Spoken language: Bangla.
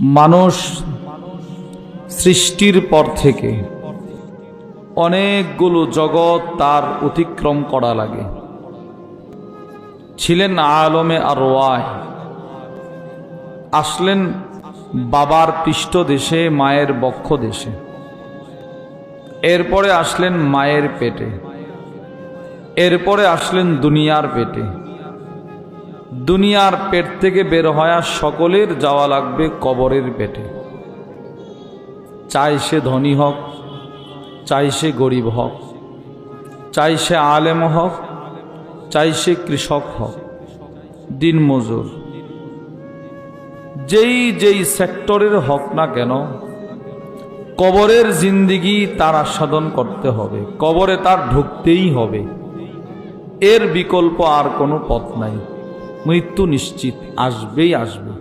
মানুষ সৃষ্টির পর থেকে অনেকগুলো জগৎ তার অতিক্রম করা লাগে। ছিলেন আলমে আরওয়াহ, আসলেন বাবার পৃষ্ঠদেশে, মায়ের বক্ষ দেশে, এরপরে আসলেন মায়ের পেটে, এরপরে আসলেন দুনিয়ার পেটে। দুনিয়ার পেট থেকে বের হওয়া সকলের যাওয়া লাগবে কবরের পেটে। চাই সে ধনী হোক, চাই সে গরিব হোক, চাই সে আলেম হোক, চাই সে কৃষক হোক, দিনমজুর, যেই যেই সেক্টরের হোক না কেন, কবরের জিন্দিগি তার আস্বাদন করতে হবে, কবরে তার ঢুকতেই হবে। এর বিকল্প আর কোনো পথ নাই। মৃত্যু নিশ্চিত, আসবেই আসবে।